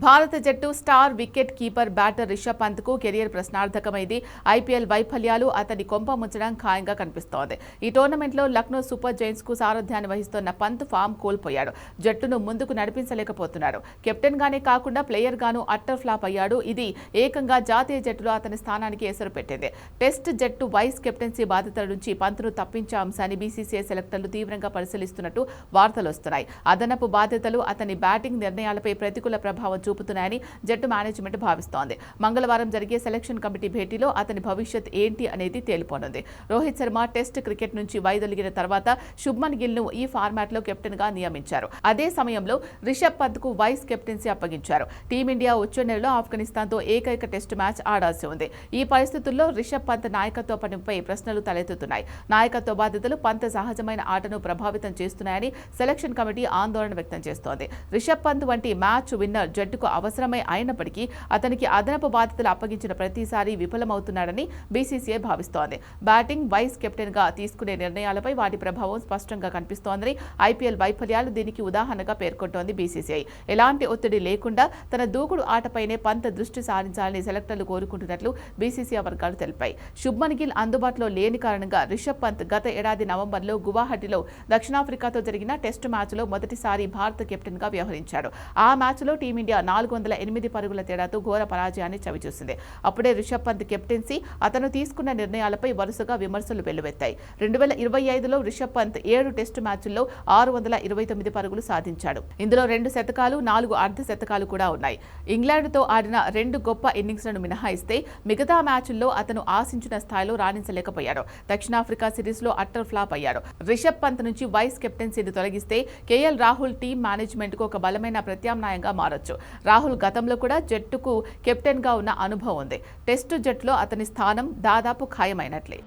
భారత జట్టు star wicket keeper batter Rishabh పంత్కు కెరీర్ ప్రశ్నార్థకమైంది. ఐపీఎల్ వైఫల్యాలు అతని కొంప ముంచడం ఖాయంగా కనిపిస్తోంది. ఈ టోర్నమెంట్లో లక్నో సూపర్ జైంట్స్కు సారథ్యాన్ని వహిస్తున్న పంత్ ఫామ్ కోల్పోయాడు. జట్టును ముందుకు నడిపించలేకపోతున్నారు. కెప్టెన్గానే కాకుండా ప్లేయర్గానూ అట్టర్ ఫ్లాప్ అయ్యాడు. ఇది ఏకంగా జాతీయ జట్టులో అతని స్థానానికి ఎసరు పెట్టింది. టెస్ట్ జట్టు వైస్ కెప్టెన్సీ బాధ్యతల నుంచి పంత్ను తప్పించే అంశాన్ని బీసీసీఐ సెలెక్టర్లు తీవ్రంగా పరిశీలిస్తున్నట్టు వార్తలు వస్తున్నాయి. అదనపు బాధ్యతలు అతని బ్యాటింగ్ నిర్ణయాలపై ప్రతికూల ప్రభావం చూపుతున్నాయని జట్టు మేనేజ్మెంట్ భావిస్తోంది. మంగళవారం జరిగే సెలక్షన్ కమిటీ భేటీలో అతని భవిష్యత్ ఏంటి అనేది తేలిపోనుంది. రోహిత్ శర్మ టెస్ట్ క్రికెట్ నుంచి వైదొలిగిన తర్వాత శుభ్మన్ గిల్ను ఈ ఫార్మాట్లో కెప్టెన్గా నియమించారు. అదే సమయంలో రిషబ్ పంత్కు వైస్ కెప్టెన్సీ అప్పగించారు. టీమిండియా వచ్చే నెలలో ఆఫ్ఘనిస్తాన్తో ఏకైక టెస్ట్ మ్యాచ్ ఆడాల్సి ఉంది. ఈ పరిస్థితుల్లో రిషబ్ పంత్ నాయకత్వ పనిపై ప్రశ్నలు తలెత్తుతున్నాయి. నాయకత్వ బాధ్యతలు పంత్ సహజమైన ఆటను ప్రభావితం చేస్తున్నాయని సెలక్షన్ కమిటీ ఆందోళన వ్యక్తం చేస్తోంది. రిషబ్ పంత్ వంటి మ్యాచ్ విన్నర్ జట్టుకు అవసరమే అయినప్పటికీ అతనికి అదనపు బాధ్యతలు అప్పగించిన ప్రతిసారి విఫలమవుతున్నాడని బీసీసీఐ భావిస్తోంది. బ్యాటింగ్ వైస్ కెప్టెన్గా తీసుకునే నిర్ణయాలపై వాటి ప్రభావం స్పష్టంగా కనిపిస్తోందని ఐపీఎల్ వైఫల్యాలు దీనికి ఉదాహరణగా పేర్కొంటోంది బీసీసీఐ. ఎలాంటి ఒత్తిడి లేకుండా తన దూకుడు ఆటపైనే పంత్ దృష్టి సారించాలని సెలెక్టర్లు కోరుకుంటున్నట్లు బీసీసీఐ వర్గాలు తెలిపాయి. శుభ్మన్ గిల్ అందుబాటులో లేని కారణంగా రిషబ్ పంత్ గత ఏడాది నవంబర్లో గువాహటిలో దక్షిణాఫ్రికాతో జరిగిన టెస్టు మ్యాచ్లో మొదటిసారి భారత కెప్టెన్గా వ్యవహరించాడు. ఆ మ్యాచ్లో టీమిండియా 408 పరుగుల తేడాతో ఘోర పరాజయాన్ని చవిచూసింది. అప్పుడే రిషబ్ పంత్ కెప్టెన్సీ అతను తీసుకున్న నిర్ణయాలపై వరుసగా విమర్శలు వెల్లువెత్తాయి. 2025లో రిషబ్ పంత్ 7 టెస్టు మ్యాచ్ల్లో 629 పరుగులు సాధించాడు. ఇందులో 2 శతకాలు, 4 అర్ధ శతకాలు కూడా ఉన్నాయి. ఇంగ్లాండ్తో ఆడిన 2 గొప్ప ఇన్నింగ్స్లను మినహాయిస్తే మిగతా మ్యాచ్ల్లో అతను ఆశించిన స్థాయిలో రాణించలేకపోయాడు. దక్షిణాఫ్రికా సిరీస్లో అట్టర్ ఫ్లాప్ అయ్యాడు. రిషబ్ పంత్ నుంచి వైస్ కెప్టెన్సీని తొలగిస్తే కేఎల్ రాహుల్ టీం మేనేజ్మెంట్కు ఒక బలమైన ప్రత్యామ్నాయంగా మారొచ్చు. రాహుల్ గతంలో కూడా జట్టుకు కెప్టెన్గా ఉన్న అనుభవం ఉంది. టెస్టు జట్టులో అతని స్థానం దాదాపు ఖాయమైనట్లే.